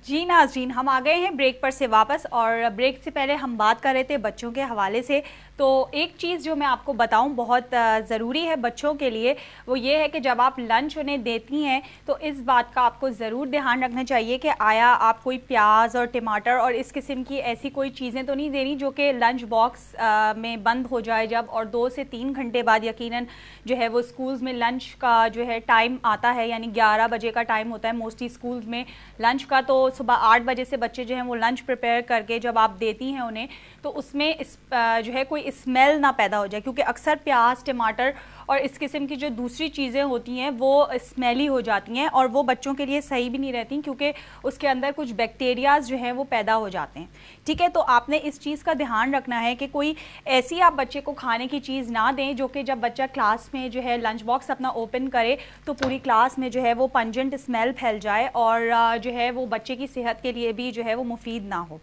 जी नाज़रीन, हम आ गए हैं ब्रेक पर से वापस। और ब्रेक से पहले हम बात कर रहे थे बच्चों के हवाले से। तो एक चीज़ जो मैं आपको बताऊं बहुत ज़रूरी है बच्चों के लिए, वो ये है कि जब आप लंच उन्हें देती हैं तो इस बात का आपको ज़रूर ध्यान रखना चाहिए कि आया आप कोई प्याज और टमाटर और इस किस्म की ऐसी कोई चीज़ें तो नहीं देनी जो कि लंच बॉक्स में बंद हो जाए जब, और 2 से 3 घंटे बाद यकीनन जो है वो स्कूल्स में लंच का जो है टाइम आता है, यानी 11 बजे का टाइम होता है मोस्टली स्कूल्स में लंच का। तो सुबह 8 बजे से बच्चे जो हैं वो लंच प्रिपेयर करके जब आप देती हैं उन्हें, तो उसमें जो है कोई स्मेल ना पैदा हो जाए, क्योंकि अक्सर प्याज टमाटर और इस किस्म की जो दूसरी चीज़ें होती हैं वो स्मेली हो जाती हैं और वो बच्चों के लिए सही भी नहीं रहती, क्योंकि उसके अंदर कुछ बैक्टीरियाज जो हैं वो पैदा हो जाते हैं। ठीक है, तो आपने इस चीज़ का ध्यान रखना है कि कोई ऐसी आप बच्चे को खाने की चीज़ ना दें जो कि जब बच्चा क्लास में जो है लंच बॉक्स अपना ओपन करे तो पूरी क्लास में जो है वो पंजेंट स्मेल फैल जाए और जो है वो बच्चे की सेहत के लिए भी जो है वो मुफीद ना हो।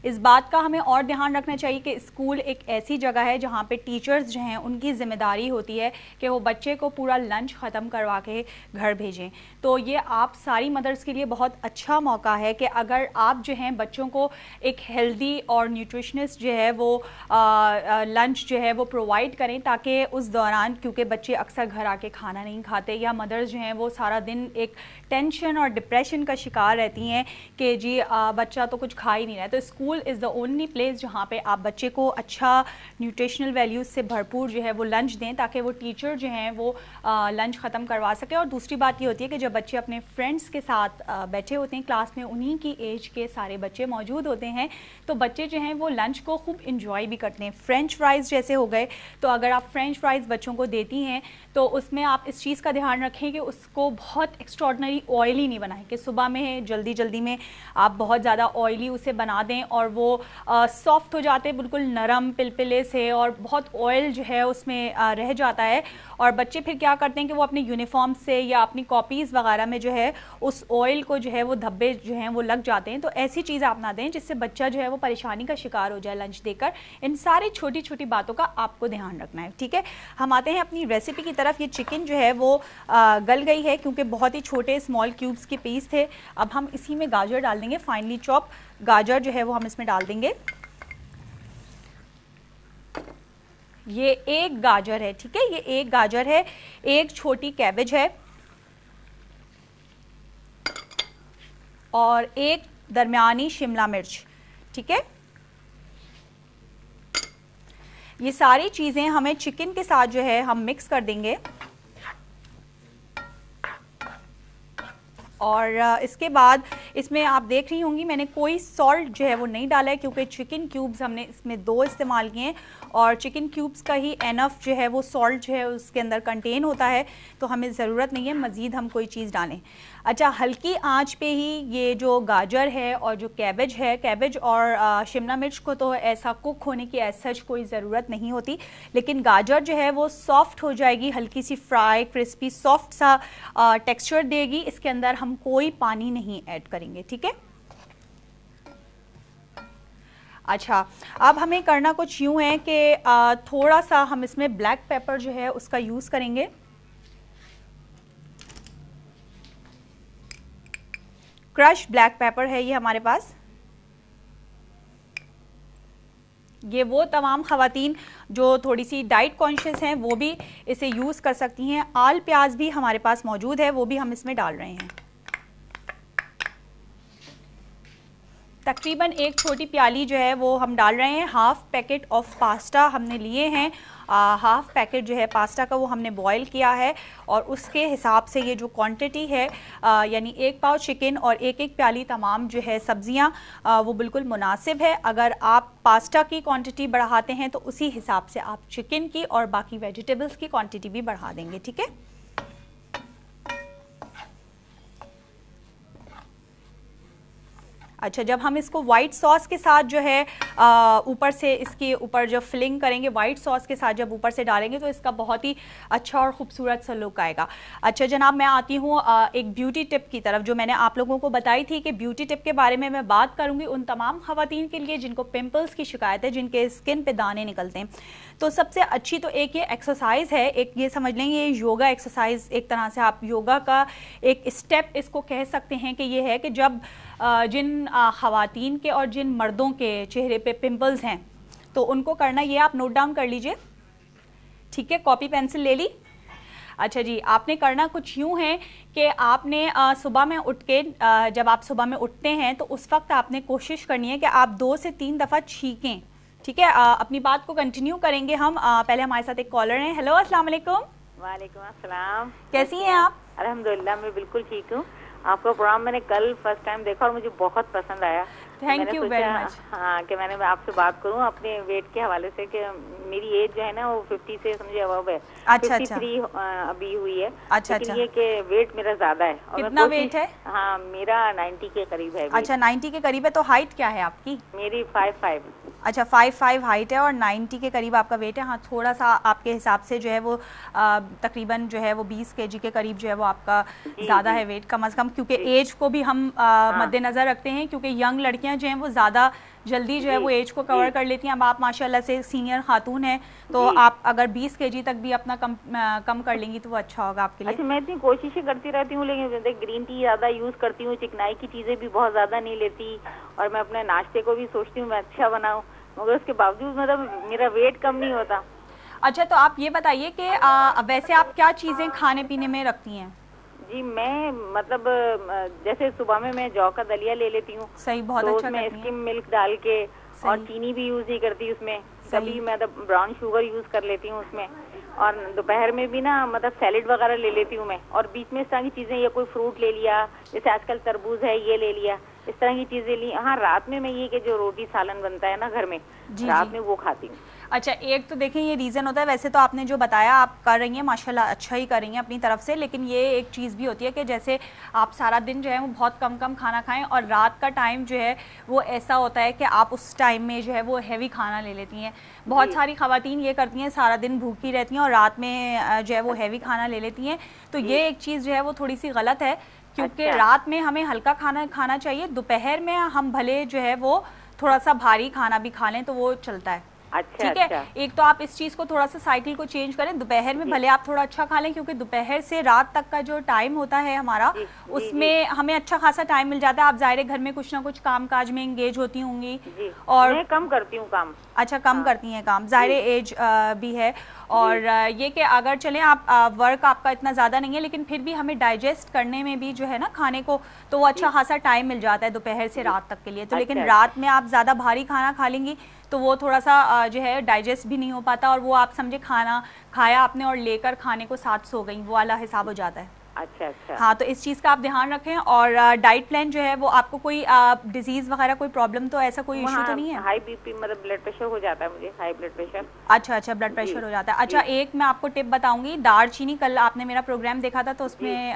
इस बात का हमें और ध्यान रखना चाहिए कि स्कूल एक ऐसी जगह है जहाँ पे टीचर्स जो हैं उनकी ज़िम्मेदारी होती है कि वो बच्चे को पूरा लंच ख़त्म करवा के घर भेजें। तो ये आप सारी मदर्स के लिए बहुत अच्छा मौका है कि अगर आप जो हैं बच्चों को एक हेल्दी और न्यूट्रिशनिस्ट जो है वो लंच जो है वो प्रोवाइड करें, ताकि उस दौरान, क्योंकि बच्चे अक्सर घर आके खाना नहीं खाते या मदर्स जो हैं वो सारा दिन एक टेंशन और डिप्रेशन का शिकार रहती हैं कि जी बच्चा तो कुछ खा ही नहीं रहा है। तो school is the only place जहाँ पे आप बच्चे को अच्छा न्यूट्रिशनल वैल्यूज़ से भरपूर जो है वो लंच दें, ताकि वो टीचर जो हैं वो लंच ख़त्म करवा सके। और दूसरी बात ये होती है कि जब बच्चे अपने फ्रेंड्स के साथ बैठे होते हैं क्लास में, उन्हीं की एज के सारे बच्चे मौजूद होते हैं, तो बच्चे जो हैं वो लंच को खूब इंजॉय भी करते हैं। फ्रेंच फ्राइज़ जैसे हो गए, तो अगर आप फ्रेंच फ्राइज़ बच्चों को देती हैं तो उसमें आप इस चीज़ का ध्यान रखें कि उसको बहुत एक्स्ट्रॉर्डनरी ऑयली नहीं बनाएं, कि सुबह में जल्दी जल्दी में आप बहुत ज़्यादा ऑयली उसे बना दें और वो सॉफ्ट हो जाते हैं बिल्कुल नरम पिलपिले से, और बहुत ऑयल जो है उसमें रह जाता है। और बच्चे फिर क्या करते हैं कि वो अपने यूनिफॉर्म से या अपनी कॉपीज़ वगैरह में जो है उस ऑयल को जो है वो धब्बे जो हैं वो लग जाते हैं। तो ऐसी चीज़ आप ना दें जिससे बच्चा जो है वो परेशानी का शिकार हो जाए लंच देकर। इन सारी छोटी छोटी बातों का आपको ध्यान रखना है। ठीक है, हम आते हैं अपनी रेसिपी की तरफ। ये चिकन जो है वो गल गई है क्योंकि बहुत ही छोटे स्मॉल क्यूब्स के पीस थे। अब हम इसी में गाजर डाल देंगे, फाइनली चॉप गाजर जो है वो हम इसमें डाल देंगे। ये एक गाजर है, ठीक है, ये एक गाजर है, एक छोटी कैबेज है और एक दरमियानी शिमला मिर्च। ठीक है, ये सारी चीज़ें हमें चिकन के साथ जो है हम मिक्स कर देंगे। और इसके बाद इसमें आप देख रही होंगी मैंने कोई सॉल्ट जो है वो नहीं डाला है, क्योंकि चिकन क्यूब्स हमने इसमें 2 इस्तेमाल किए हैं और चिकन क्यूब्स का ही एनफ जो है वो सॉल्ट जो है उसके अंदर कंटेन होता है, तो हमें ज़रूरत नहीं है मज़ीद हम कोई चीज़ डालें। अच्छा, हल्की आंच पे ही ये जो गाजर है और जो कैबेज है, कैबेज और शिमला मिर्च को तो ऐसा कुक होने की एज सच कोई ज़रूरत नहीं होती, लेकिन गाजर जो है वो सॉफ्ट हो जाएगी, हल्की सी फ्राई क्रिस्पी सॉफ्ट सा टेक्सचर देगी। इसके अंदर हम कोई पानी नहीं ऐड करेंगे। ठीक है, अच्छा, अब हमें करना कुछ यूँ है कि थोड़ा सा हम इसमें ब्लैक पेपर जो है उसका यूज़ करेंगे। क्रश ब्लैक पेपर है ये हमारे पास। ये वो तमाम ख़वातीन जो थोड़ी सी डाइट कॉन्शियस हैं वो भी इसे यूज़ कर सकती हैं। आल प्याज भी हमारे पास मौजूद है, वो भी हम इसमें डाल रहे हैं। तकरीबन एक छोटी प्याली जो है वो हम डाल रहे हैं। हाफ़ पैकेट ऑफ पास्ता हमने लिए हैं, हाफ़ पैकेट जो है पास्ता का वो हमने बॉईल किया है और उसके हिसाब से ये जो क्वांटिटी है यानी 1 पाव चिकन और एक प्याली तमाम जो है सब्ज़ियाँ वो बिल्कुल मुनासिब है। अगर आप पास्ता की क्वांटिटी बढ़ाते हैं तो उसी हिसाब से आप चिकन की और बाकी वेजिटेबल्स की क्वांटिटी भी बढ़ा देंगे। ठीक है, अच्छा, जब हम इसको वाइट सॉस के साथ जो है ऊपर से इसके ऊपर जब फिलिंग करेंगे वाइट सॉस के साथ जब ऊपर से डालेंगे तो इसका बहुत ही अच्छा और ख़ूबसूरत सा लुक आएगा। अच्छा जनाब, मैं आती हूँ एक ब्यूटी टिप की तरफ, जो मैंने आप लोगों को बताई थी कि ब्यूटी टिप के बारे में मैं बात करूँगी उन तमाम ख़वातीन के लिए जिनको पिम्पल्स की शिकायत है, जिनके स्किन पे दाने निकलते हैं। तो सबसे अच्छी तो एक ये एक्सरसाइज है, एक ये समझ लें ये योगा एक्सरसाइज, एक तरह से आप योगा का एक स्टेप इसको कह सकते हैं कि ये है कि जब जिन ख़वातीन के और जिन मर्दों के चेहरे पे पिंपल्स हैं तो उनको करना, ये आप नोट डाउन कर लीजिए, ठीक है। कॉपी पेंसिल ले ली। अच्छा जी, आपने करना कुछ यूँ है कि आपने सुबह में उठ के जब आप सुबह में उठते हैं तो उस वक्त आपने कोशिश करनी है कि आप 2 से 3 दफ़ा छींकें, ठीक है। अपनी बात को कंटिन्यू करेंगे हम। पहले हमारे साथ एक कॉलर हैं। हेलो, अस्सलाम वालेकुम। वालेकुम अस्सलाम। कैसी हैं आप? अल्हम्दुलिल्लाह, मैं बिल्कुल ठीक हूँ। आपका प्रोग्राम मैंने कल फर्स्ट टाइम देखा और मुझे बहुत पसंद आया। Thank you very much. हाँ, कि मैंने आपसे बात करूँ अपने वेट के हवाले से कि मेरी एज जो है ना वो 50 से समझे अबव है। अच्छा 53 अभी हुई है। अच्छा लेकिन ये कि वेट मेरा ज्यादा है। और कितना वेट है? हाँ, मेरा 90 के करीब है। अच्छा, 90 के करीब है। तो हाइट क्या है आपकी? मेरी 5'5". अच्छा, 5'5" हाइट है और 90 के करीब आपका वेट है। हाँ, थोड़ा सा आपके हिसाब से जो है वो तकरीबन जो है वो 20 kg के करीब जो है वो आपका ज़्यादा है वेट, कम अज़ कम, क्योंकि एज को भी हम मद्देनज़र रखते हैं, क्योंकि यंग लड़कियां जो हैं वो ज़्यादा जल्दी जो है वो एज को कवर कर लेती हैं। अब आप माशाल्लाह से सीनियर खातून हैं, तो आप अगर 20 kg तक भी अपना कम कर लेंगी तो वो अच्छा होगा आपके लिए। अच्छा, मैं इतनी कोशिशें करती रहती हूँ, लेकिन ग्रीन टी ज़्यादा यूज़ करती हूँ, चिकनाई की चीज़ें भी बहुत ज़्यादा नहीं लेती, और मैं अपने नाश्ते को भी सोचती हूँ मैं अच्छा बनाऊँ, मगर उसके बावजूद मतलब मेरा वेट कम नहीं होता। अच्छा, तो आप ये बताइए कि वैसे आप क्या चीज़ें खाने पीने में रखती हैं? जी, मैं मतलब जैसे सुबह में मैं जौ का दलिया ले लेती हूँ। सही, बहुत तो अच्छा उसमें करती हैं। स्किम मिल्क डाल के, और चीनी भी यूज नहीं करती उसमें। कभी मैं ब्राउन शुगर यूज कर लेती हूँ उसमें। और दोपहर में भी ना मतलब सैलेड वगैरह ले लेती हूँ मैं, और बीच में इस तरह की चीजें, या कोई फ्रूट ले लिया, जैसे आजकल तरबूज है ये ले लिया, इस तरह की चीजें ली। हाँ, रात में मैं ये कि जो रोटी सालन बनता है ना घर में, रात में वो खाती हूँ। अच्छा, एक तो देखें ये रीज़न होता है, वैसे तो आपने जो बताया आप कर रही हैं माशाल्लाह अच्छा ही कर रही हैं अपनी तरफ से, लेकिन ये एक चीज़ भी होती है कि जैसे आप सारा दिन जो है वो बहुत कम कम खाना खाएं और रात का टाइम जो है वो ऐसा होता है कि आप उस टाइम में जो है वो हैवी खाना ले लेती हैं। बहुत सारी ख़वातीन ये करती हैं, सारा दिन भूखी रहती हैं और रात में जो है वो हैवी खाना ले लेती हैं, तो ये एक चीज़ जो है वो थोड़ी सी गलत है, क्योंकि रात में हमें हल्का खाना खाना चाहिए। दोपहर में हम भले जो है वो थोड़ा सा भारी खाना भी खा लें तो वो चलता है। अच्छा, ठीक है। एक तो आप इस चीज़ को थोड़ा सा साइकिल को चेंज करें, दोपहर में भले आप थोड़ा अच्छा खा लें, क्योंकि दोपहर से रात तक का जो टाइम होता है हमारा, उसमें हमें अच्छा खासा टाइम मिल जाता है। आप ज़ाहिर घर में कुछ ना कुछ काम काज में इंगेज होती होंगी, और मैं कम करती हूँ काम। अच्छा, कम करती हैं काम, ज़ाहिर एज भी है। और ये कि अगर चलें आप वर्क आपका इतना ज़्यादा नहीं है, लेकिन फिर भी हमें डाइजेस्ट करने में भी जो है ना खाने को, तो वो अच्छा खासा टाइम मिल जाता है दोपहर से रात तक के लिए। तो लेकिन रात में आप ज़्यादा भारी खाना खा लेंगी तो वो थोड़ा सा जो है डाइजेस्ट भी नहीं हो पाता, और वो आप समझे खाना खाया आपने और लेकर खाने को साथ सो गई, वो वाला हिसाब हो जाता है। अच्छा अच्छा। हाँ, तो इस चीज़ का आप ध्यान रखें। और डाइट प्लान जो है वो आपको कोई डिजीज़ वगैरह कोई प्रॉब्लम तो ऐसा कोई इशू तो नहीं है? हाई बीपी मतलब ब्लड प्रेशर हो जाता है मुझे, हाई ब्लड प्रेशर। अच्छा अच्छा, ब्लड प्रेशर हो जाता है। अच्छा, एक मैं आपको टिप बताऊंगी, दालचीनी, कल आपने मेरा प्रोग्राम देखा था तो उसमें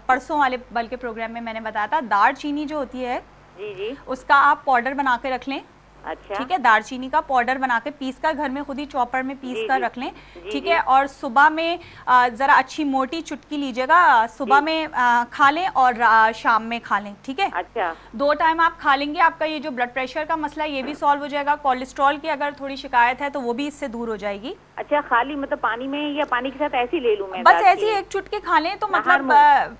परसों वाले बल्कि प्रोग्राम में मैंने बताया था, दालचीनी जो होती है जी जी, उसका आप पाउडर बना के रख लें। अच्छा, ठीक है, दालचीनी का पाउडर बना के पीस कर घर में खुद ही चॉपर में पीस कर रख लें। ठीक है, और सुबह में ज़रा अच्छी मोटी चुटकी लीजिएगा, सुबह में खा लें और शाम में खा लें। ठीक है, अच्छा, 2 टाइम आप खा लेंगे, आपका ये जो ब्लड प्रेशर का मसला है ये भी सॉल्व हो जाएगा। कोलेस्ट्रॉल की अगर थोड़ी शिकायत है तो वो भी इससे दूर हो जाएगी। अच्छा, खाली मतलब पानी में या पानी के साथ ऐसे ही ले लूं मैं? बस ऐसे ही एक चुटकी खा लें तो मतलब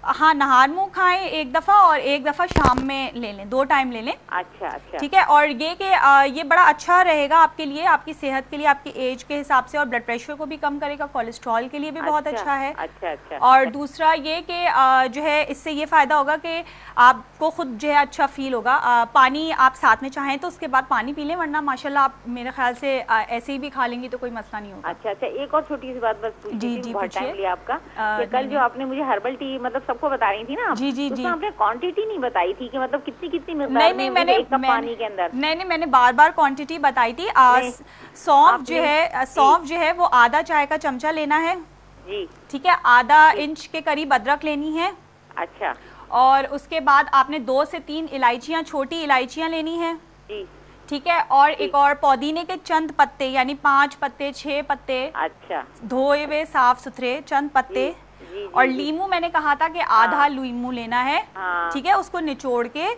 हाँ, नहार मुँह खाएं एक दफ़ा और एक दफ़ा शाम में ले लें, 2 टाइम ले लें। अच्छा अच्छा, ठीक है। और ये कि ये बड़ा अच्छा रहेगा आपके लिए, आपकी सेहत के लिए, आपकी एज के हिसाब से, और ब्लड प्रेशर को भी कम करेगा, कोलेस्ट्रॉल के लिए भी बहुत अच्छा है। अच्छा अच्छा। और दूसरा ये कि जो है इससे ये फ़ायदा होगा कि आपको खुद जो है अच्छा फील होगा। पानी आप साथ में चाहें तो उसके बाद पानी पी लें, वरना माशाल्लाह आप मेरे ख्याल से ऐसे ही भी खा लेंगी तो कोई मसला नहीं होगा। अच्छा अच्छा, एक और छोटी सी बात बस पूछी थी, बहुत टाइम लिया आपका, कि कल जो आपने मुझे हर्बल टी मतलब सबको बता रही थी ना, जी जी जी, आपने क्वांटिटी नहीं बताई थी कि मतलब कितनी कितनी मिकदार में मैंने एक कप पानी के अंदर? नहीं, मैंने बार बार क्वांटिटी बताई थी। सौंफ जो है वो आधा चाय का चमचा लेना है जी। ठीक है, आधा इंच के करीब अदरक लेनी है। अच्छा, और उसके बाद आपने 2 से 3 इलायचियाँ, छोटी इलायचियाँ लेनी है जी। ठीक है, और एक और पुदीने के चंद पत्ते, यानी 5 पत्ते 6 पत्ते, अच्छा, धोए हुए साफ सुथरे चंद पत्ते। जी, और लीमू मैंने कहा था कि आधा लीमू लेना है। ठीक है, उसको निचोड़ के।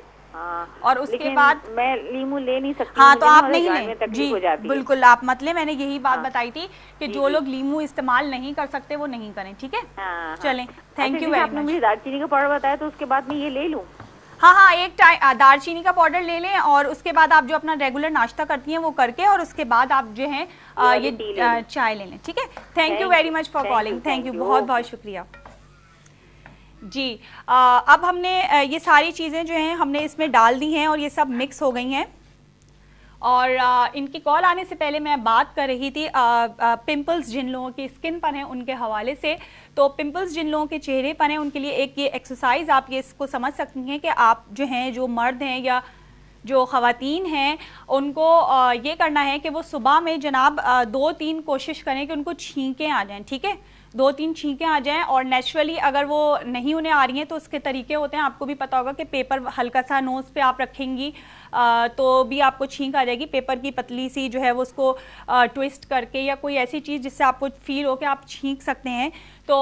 और उसके बाद मैं लीमू ले नहीं सकती। हाँ, तो आप नहीं लें जी, बिल्कुल आप मत लें, मैंने यही बात बताई थी कि जो लोग लीमू इस्तेमाल नहीं कर सकते वो नहीं करें। ठीक है, चलें, थैंक यू वेरी मच। आपने मुझे दालचीनी का पाउडर बताया तो उसके बाद मैं ये ले लूं? हाँ हाँ, एक दालचीनी का पाउडर ले लें और उसके बाद आप जो अपना रेगुलर नाश्ता करती हैं वो करके, और उसके बाद आप जो है ये चाय ले लें, ठीक है। Thank you very much for calling, thank you, बहुत बहुत शुक्रिया जी। अब हमने ये सारी चीज़ें जो हैं हमने इसमें डाल दी हैं और ये सब मिक्स हो गई हैं। और इनकी कॉल आने से पहले मैं बात कर रही थी पिंपल्स जिन लोगों की स्किन पर हैं उनके हवाले से। तो पिंपल्स जिन लोगों के चेहरे पर हैं उनके लिए एक ये एक्सरसाइज आप ये इसको समझ सकती हैं कि आप जो हैं, जो मर्द हैं या जो ख़वातीन हैं, उनको ये करना है कि वो सुबह में जनाब 2-3 कोशिश करें कि उनको छींकें आ जाएं, ठीक है। 2-3 छींकें आ जाएं, और नेचुरली अगर वो नहीं उन्हें आ रही हैं तो उसके तरीके होते हैं, आपको भी पता होगा कि पेपर हल्का सा नोज़ पे आप रखेंगी तो भी आपको छींक आ जाएगी। पेपर की पतली सी जो है वो उसको ट्विस्ट करके या कोई ऐसी चीज़ जिससे आपको फील हो कि आप छींक सकते हैं, तो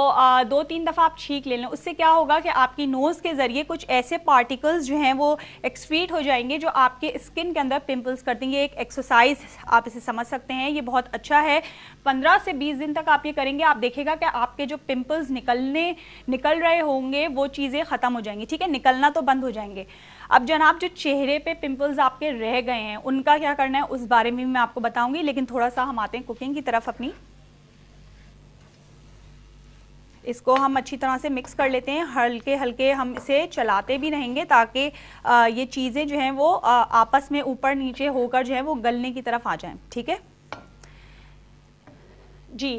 2-3 दफ़ा आप छींक ले लें। उससे क्या होगा कि आपकी नोज़ के ज़रिए कुछ ऐसे पार्टिकल्स जो हैं वो एक्सक्रीट हो जाएंगे जो आपके स्किन के अंदर पिंपल्स कर देंगे। एक एक्सरसाइज आप इसे समझ सकते हैं, ये बहुत अच्छा है। 15 से 20 दिन तक आप ये करेंगे, आप देखेगा कि आपके जो पिंपल्स निकल रहे होंगे वो चीज़ें ख़त्म हो जाएंगी, ठीक है, निकलना तो बंद हो जाएंगे। अब जनाब जो चेहरे पे पिंपल्स आपके रह गए हैं उनका क्या करना है उस बारे में भी मैं आपको बताऊंगी, लेकिन थोड़ा सा हम आते हैं कुकिंग की तरफ अपनी। इसको हम अच्छी तरह से मिक्स कर लेते हैं, हल्के हल्के हम इसे चलाते भी रहेंगे ताकि ये चीज़ें जो हैं वो आपस में ऊपर नीचे होकर जो है वो गलने की तरफ आ जाएं, ठीक है जी।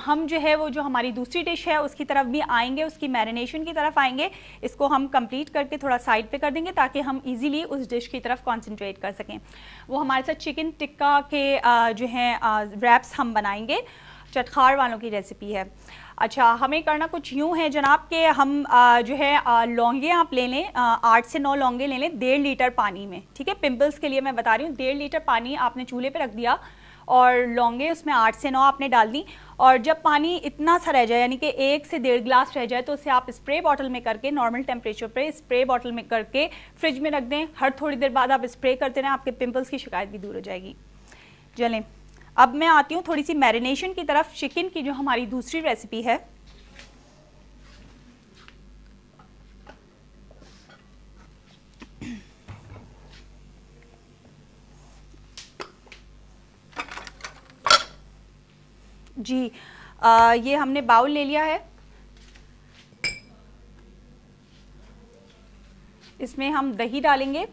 हम जो है वो जो हमारी दूसरी डिश है उसकी तरफ भी आएंगे, उसकी मैरिनेशन की तरफ आएंगे। इसको हम कंप्लीट करके थोड़ा साइड पे कर देंगे ताकि हम इजीली उस डिश की तरफ कंसंट्रेट कर सकें। वो हमारे साथ चिकन टिक्का के जो हैं रैप्स हम बनाएंगे, चटखार वालों की रेसिपी है। अच्छा, हमें करना कुछ यूँ है जनाब के हम जो है लौंगे आप ले लें, 8 से 9 लौंगे ले लें 1.5 लीटर पानी में, ठीक है। पिंपल्स के लिए मैं बता रही हूँ, 1.5 लीटर पानी आपने चूल्हे पे रख दिया और लौंगे उसमें 8 से 9 आपने डाल दी, और जब पानी इतना सा रह जाए यानी कि 1 से 1.5 गिलास रह जाए तो उसे आप स्प्रे बॉटल में करके नॉर्मल टेम्परेचर पे स्प्रे बॉटल में करके फ्रिज में रख दें। हर थोड़ी देर बाद आप स्प्रे करते रहें, आपके पिंपल्स की शिकायत भी दूर हो जाएगी। चलें, अब मैं आती हूँ थोड़ी सी मैरिनेशन की तरफ, चिकन की जो हमारी दूसरी रेसिपी है। जी ये हमने बाउल ले लिया है, इसमें हम दही डालेंगे,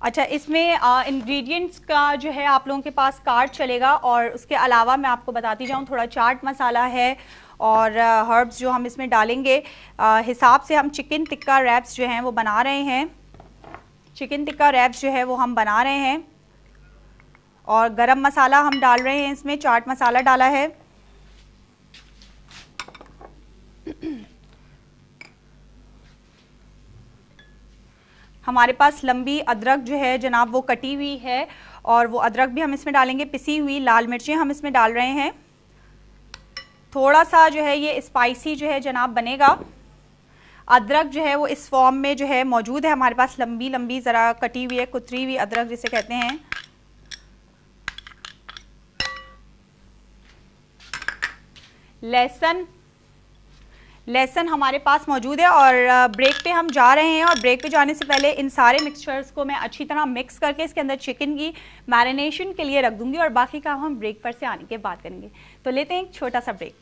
अच्छा इसमें इंग्रेडिएंट्स का जो है आप लोगों के पास कार्ड चलेगा, और उसके अलावा मैं आपको बताती जाऊँ थोड़ा चाट मसाला है और हर्ब्स जो हम इसमें डालेंगे हिसाब से। हम चिकन टिक्का रैप्स जो हैं वो बना रहे हैं, चिकन टिक्का रैप्स जो है वो हम बना रहे हैं, और गरम मसाला हम डाल रहे हैं, इसमें चाट मसाला डाला है, हमारे पास लंबी अदरक जो है जनाब वो कटी हुई है, और वो अदरक भी हम इसमें डालेंगे, पिसी हुई लाल मिर्चें हम इसमें डाल रहे हैं। थोड़ा सा जो है ये स्पाइसी जो है जनाब बनेगा। अदरक जो है वो इस फॉर्म में जो है मौजूद है हमारे पास, लंबी लंबी ज़रा कटी हुई है, कुतरी हुई अदरक जिसे कहते हैं। लहसुन हमारे पास मौजूद है, और ब्रेक पे हम जा रहे हैं, और ब्रेक पे जाने से पहले इन सारे मिक्सचर्स को मैं अच्छी तरह मिक्स करके इसके अंदर चिकन की मैरिनेशन के लिए रख दूंगी, और बाकी काम हम ब्रेक पर से आने के बाद करेंगे। तो लेते हैं एक छोटा सा ब्रेक।